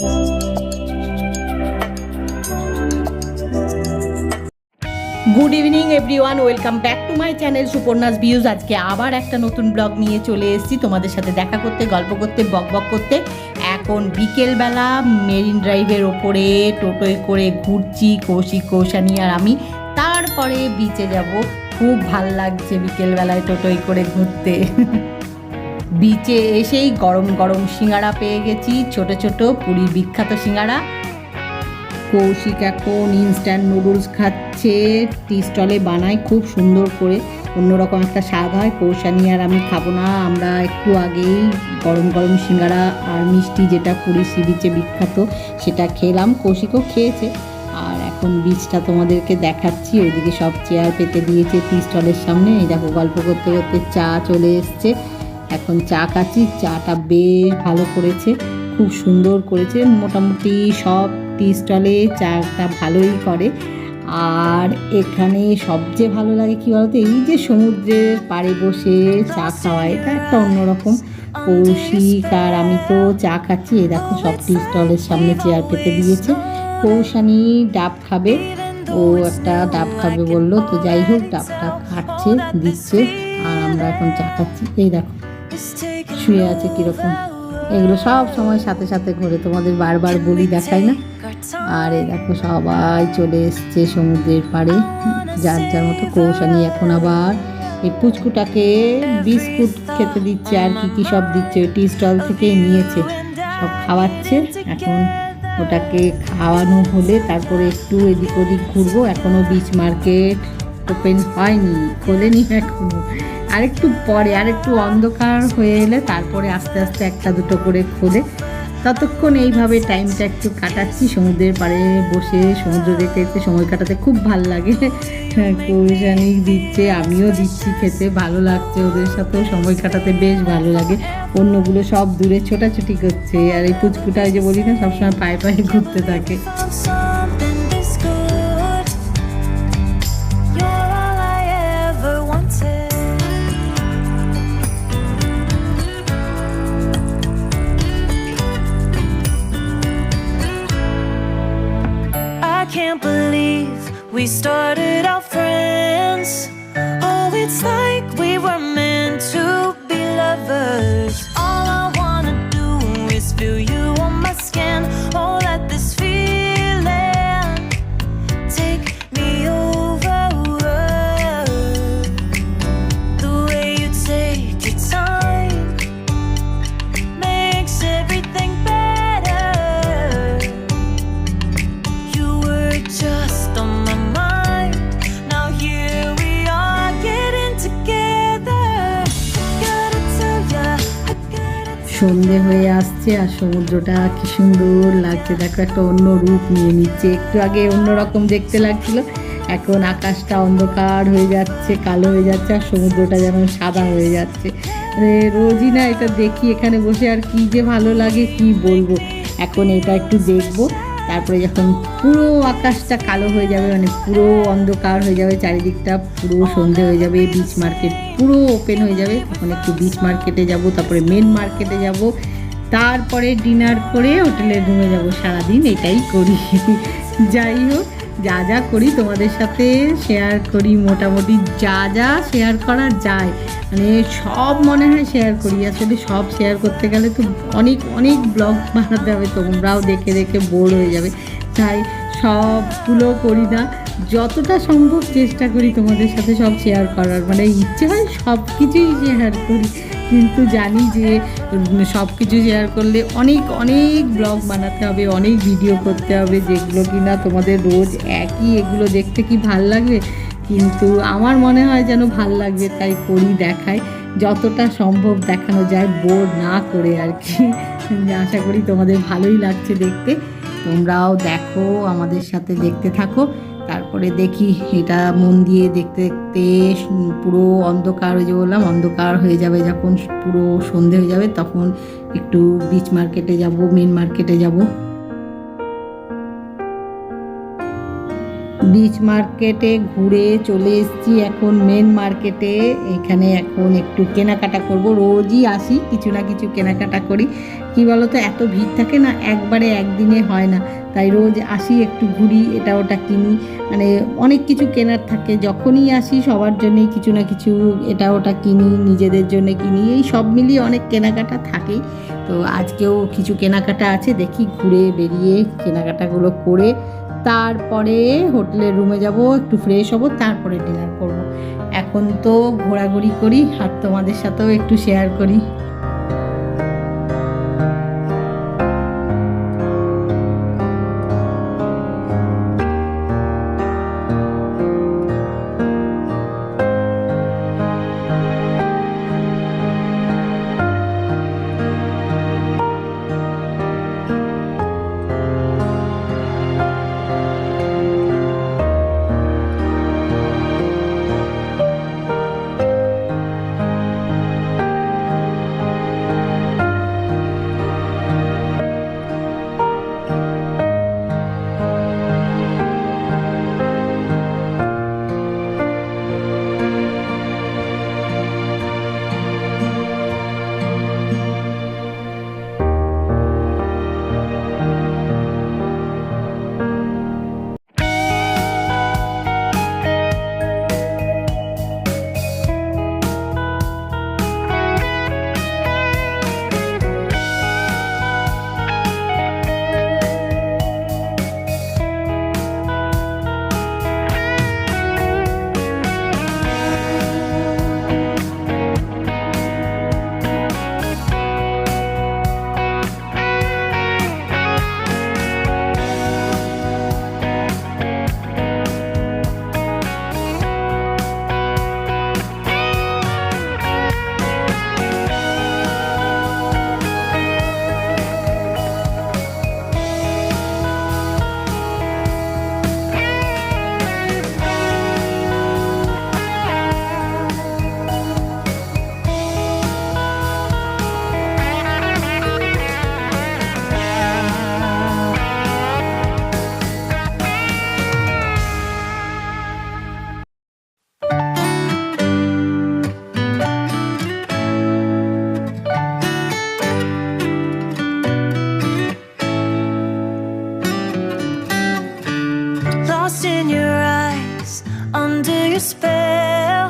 Good evening everyone, welcome back to my channel Suparna's views. আজকে আবার একটা নতুন ব্লগ নিয়ে চলে এসেছি তোমাদের সাথে দেখা করতে, গল্প করতে, বক বক করতে। এখন বিকেলবেলা মেরিন ড্রাইভের ওপরে টোটোয় করে ঘুরছি কৌশানী আর আমি। তারপরে বিচে যাব। খুব ভাল লাগছে বিকেলবেলায় টোটোয় করে ঘুরতে। বিচে এসেই গরম গরম সিঙ্গাড়া পেয়ে গেছি, ছোট ছোট পুরীর বিখ্যাত সিঙ্গাড়া। কৌশিক এখন ইনস্ট্যান্ট নুডলস খাচ্ছে, টি স্টলে বানায় খুব সুন্দর করে, অন্যরকম একটা স্বাদ হয়। কৌশানী আর আমি খাবো না, আমরা একটু আগেই গরম গরম সিঙ্গাড়া আর মিষ্টি, যেটা পুরী সি বিচে বিখ্যাত, সেটা খেলাম। কৌশিকও খেয়েছে। আর এখন বিচটা তোমাদেরকে দেখাচ্ছি। ওইদিকে সব চেয়ার পেতে দিয়েছে টি স্টলের সামনে। এই দেখো, গল্প করতে করতে চা চলে এসছে। এখন চা খাচ্ছি। চাটা বেশ ভালো করেছে, খুব সুন্দর করেছে। মোটামুটি সব টি স্টলে চাটা ভালোই করে। আর এখানে সবচেয়ে ভালো লাগে কী বলতো, এই যে সমুদ্রের পাড়ে বসে চা খাওয়া, এটা একটা অন্যরকম। কৌশিক আর আমি তো চা খাচ্ছি। এই দেখো, সব টি স্টলের সামনে চেয়ার পেতে দিয়েছে। কৌশানী ডাব খাবে, ও একটা ডাব খাবে বললো, তো যাই হোক ডাবটা খাচ্ছে দিচ্ছে। আর আমরা এখন চা খাচ্ছি। এই দেখো শুয়ে আছে কীরকম। এগুলো সব সময় সাথে সাথে ঘুরে, তোমাদের বারবার বলি দেখাই না। আর এই দেখো সবাই চলে এসছে সমুদ্রের পাড়ে, যার যার মতো। কৌশানী এখন আবার এই পুচকুটাকে বিস্কুট খেতে দিচ্ছে, আর কি সব দিচ্ছে, ওই টি স্টল থেকেই নিয়েছে, সব খাওয়াচ্ছে। এখন ওটাকে খাওয়ানো হলে তারপরে একটু এদিক ওদিক ঘুরবো। এখনও বিচ মার্কেট ওপেন হয়নি, খোলেনি এখনো, আরেকটু পরে, আরেকটু অন্ধকার হয়ে এলে তারপরে আস্তে আস্তে একটা দুটো করে খোলে। ততক্ষণ এইভাবে টাইমটা একটু কাটাচ্ছি সমুদ্রের পাড়ে বসে। সমুদ্র দেখতে দেখতে সময় কাটাতে খুব ভালো লাগে। কৌশানী দিচ্ছে, আমিও দিচ্ছি খেতে, ভালো লাগছে। ওদের সাথেও সময় কাটাতে বেশ ভালো লাগে। অন্যগুলো সব দূরে ছোটাছুটি করছে, আর এই পুচকুটা ওই যে বলি না, সবসময় পায়ে পায়ে ঘুরতে থাকে। Can't believe we started out friends. Oh, it's like we were meant to be lovers. All I wanna do is feel you on my skin. Oh, let this feeling take me over. The way you take your time makes everything better. Just on my mind. Now here we are getting together. Gotta tell ya, I gotta tell. সন্ধে হয়ে আসছে আর সমুদ্রটা কি সুন্দর লাগছে, দেখো একটা অন্য রূপ নিয়ে নিচ্ছে। একটু আগে অন্যরকম দেখতে লাগছিল, এখন আকাশটা অন্ধকার হয়ে যাচ্ছে, কালো হয়ে যাচ্ছে, আর সমুদ্রটা যেন সাদা হয়ে যাচ্ছে। মানে রোজই না এটা দেখি এখানে বসে, আর কি যে ভালো লাগে কি বলবো। এখন এটা একটু দেখবো, তারপরে যখন পুরো আকাশটা কালো হয়ে যাবে, মানে পুরো অন্ধকার হয়ে যাবে, চারিদিকটা পুরো সন্ধে হয়ে যাবে, বিচ মার্কেট পুরো ওপেন হয়ে যাবে, তখন একটু বিচ মার্কেটে যাব, তারপরে মেন মার্কেটে যাব, তারপরে ডিনার করে হোটেলের রুমে যাব। সারাদিন এটাই করি। যাই হোক, যা যা করি তোমাদের সাথে শেয়ার করি, মোটামুটি যা যা শেয়ার করা যায়, মানে সব মনে হয় শেয়ার করি। আসলে সব শেয়ার করতে গেলে তো অনেক অনেক ব্লগ বানাতে হবে, তোমরাও দেখে দেখে বোর হয়ে যাবে, তাই সবগুলো করি না। যতটা সম্ভব চেষ্টা করি তোমাদের সাথে সব শেয়ার করার, মানে ইচ্ছে হয় সব কিছুই শেয়ার করি, কিন্তু জানি যে সব কিছু শেয়ার করলে অনেক অনেক ব্লগ বানাতে হবে, অনেক ভিডিও করতে হবে, যেগুলো কিনা তোমাদের রোজ একই এগুলো দেখতে কি ভাল লাগবে, কিন্তু আমার মনে হয় যেন ভাল লাগবে, তাই করি, দেখাই, যতটা সম্ভব দেখানো যায় বোর না করে আর কি। আশা করি তোমাদের ভালোই লাগছে দেখতে, তোমরাও দেখো, আমাদের সাথে দেখতে থাকো। তারপরে দেখি, এটা মন দিয়ে দেখতে দেখতে পুরো অন্ধকার হয়ে যাবে, বললাম অন্ধকার হয়ে যাবে, যখন পুরো সন্ধে হয়ে যাবে তখন একটু বিচ মার্কেটে যাব, মেন মার্কেটে যাব। বিচ মার্কেটে ঘুরে চলে এসেছি এখন মেন মার্কেটে। এখানে এখন একটু কেনাকাটা করব, রোজই আসি কিছু না কিছু কেনাকাটা করি। কি বলো তো, এত ভিড় থাকে না, একবারে একদিনে হয় না, তাই রোজ আসি একটু ঘুরি, এটা ওটা কিনি, মানে অনেক কিছু কেনার থাকে। যখনই আসি সবার জন্যই কিছু না কিছু এটা ওটা কিনি, নিজেদের জন্য কিনি, এই সব মিলিয়ে অনেক কেনাকাটা থাকে। তো আজকেও কিছু কেনাকাটা আছে, দেখি ঘুরে বেরিয়ে কেনাকাটাগুলো করে তারপরে হোটেলের রুমে যাব, একটু ফ্রেশ হব, তারপরে ডিনার করব। এখন তো ঘোরাঘুরি করি আর তোমাদের সাথেও একটু শেয়ার করি। Lost in your eyes, under your spell.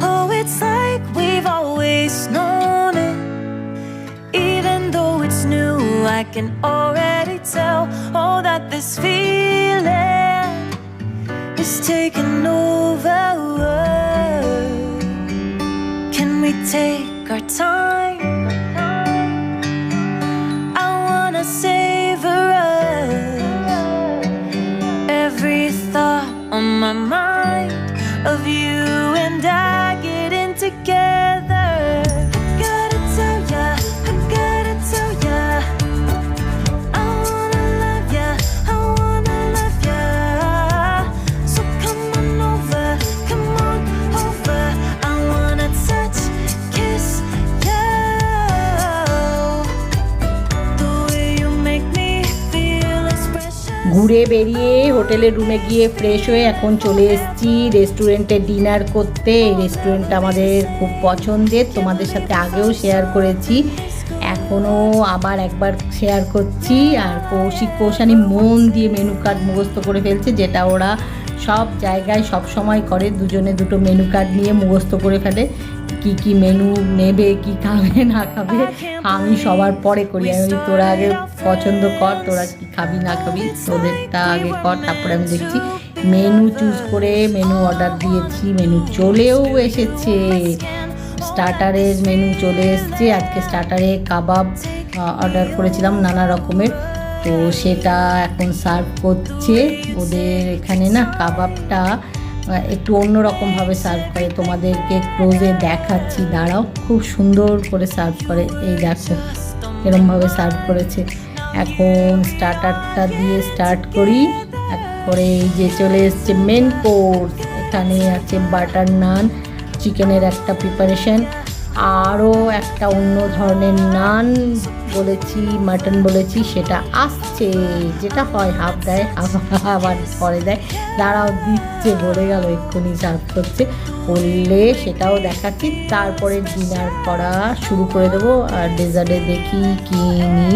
Oh, it's like we've always known it. Even though it's new, I can already tell. Oh, that this feeling is taking over. Can we take our time? I wanna savor us. Every thought on my mind of you and I getting together. I gotta tell ya, I gotta tell ya, I wanna love ya, I wanna love ya. So come on over, come on over. I wanna touch, kiss you. The way you make me feel is precious. ঘুরে বেরিয়ে হোটেলের রুমে গিয়ে fresh হয়ে এখন চলে এসেছি রেস্টুরেন্টে ডিনার করতে। এই রেস্টুরেন্টটা আমাদের খুব পছন্দের, তোমাদের সাথে আগেও শেয়ার করেছি, এখনও আবার একবার শেয়ার করছি। আর কৌশানি মন দিয়ে মেনু কার্ড মুখস্থ করে ফেলছে, যেটা ওরা সব জায়গায় সব সময় করে, দুজনে দুটো মেনু কার্ড নিয়ে মুখস্থ করে ফেলে, কি কি মেনু নেবে, কি খাবে না খাবে। আমি সবার পরে করি, আমি বলি, তোরা আগে পছন্দ কর, তোরা কি খাবি না খাবি, তোদেরটা আগে কর, তারপরে আমি দেখছি। মেনু চুজ করে মেনু অর্ডার দিয়েছি, মেনু চলেও এসেছে, স্টার্টারের মেনু চলে এসেছে। আজকে স্টার্টারে কাবাব অর্ডার করেছিলাম নানা রকমের, তো সেটা এখন সার্ভ করছে। ওদের এখানে না কাবাবটা একটু অন্যরকমভাবে সার্ভ করে, তোমাদেরকে ক্লোজে দেখাচ্ছি, দাঁড়াও, খুব সুন্দর করে সার্ভ করে। এই দেখো এরকমভাবে সার্ভ করেছে। এখন স্টার্টারটা দিয়ে স্টার্ট করি, তারপরে এই যে চলে এসছে মেন কোর্স। এখানে আছে বাটার নান, চিকেনের একটা প্রিপারেশন, আরও একটা অন্য ধরনের নান বলেছি, মাটন বলেছি, সেটা আসছে। যেটা হয় হাফ দেয় আবার পরে দেয়। দাঁড়াও দিচ্ছে, বলে গেল এক্ষুনি সার্ভ করছে, করলে সেটাও দেখাচ্ছি। তারপরে ডিনার করা শুরু করে দেবো। আর ডেজার্টে দেখি কি নিই।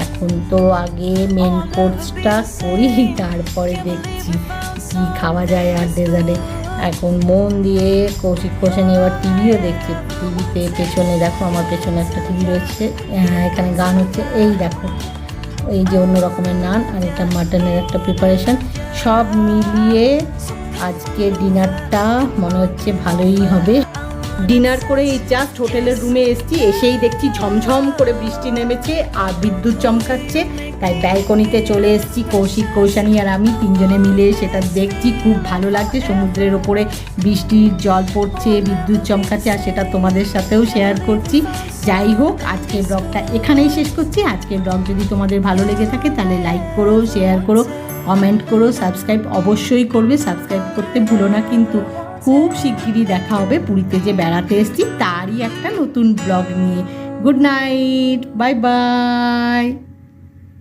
এখন তো আগে মেন কোর্সটা করি, তারপরে দেখছি কি খাওয়া যায়। আর ডেজার্টে এখন মন দিয়ে কৌশিক কোষানি এবার টিভিও দেখছে। টিভিতে পেছনে দেখো, আমার পেছনে একটা টিভি রয়েছে, এখানে গান হচ্ছে। এই দেখো, এই যে অন্য রকমের নান, আর এটা মাটনের একটা প্রিপারেশন। সব মিলিয়ে আজকে ডিনারটা মনে হচ্ছে ভালোই হবে। ডিনার করে এই জাস্ট হোটেলের রুমে এসেছি, এসেই দেখছি ঝমঝম করে বৃষ্টি নেমেছে আর বিদ্যুৎ চমকাচ্ছে। তাই ব্যালকনিতে চলে এসেছি, কৌশিক, কৌশানি আর আমি তিনজনে মিলে সেটা দেখছি। খুব ভালো লাগছে, সমুদ্রের ওপরে বৃষ্টির জল পড়ছে, বিদ্যুৎ চমকাচ্ছে, আর সেটা তোমাদের সাথেও শেয়ার করছি। যাই হোক, আজকের ব্লগটা এখানেই শেষ করছি। আজকের ব্লগ যদি তোমাদের ভালো লেগে থাকে তাহলে লাইক করো, শেয়ার করো, কমেন্ট করো, সাবস্ক্রাইব অবশ্যই করবে। সাবস্ক্রাইব করতে ভুলো না কিন্তু। খুব শিগগিরই দেখা হবে পুরীতে যে বেড়াতে এসেছি তারই একটা নতুন ব্লগ নিয়ে। Good night, bye bye.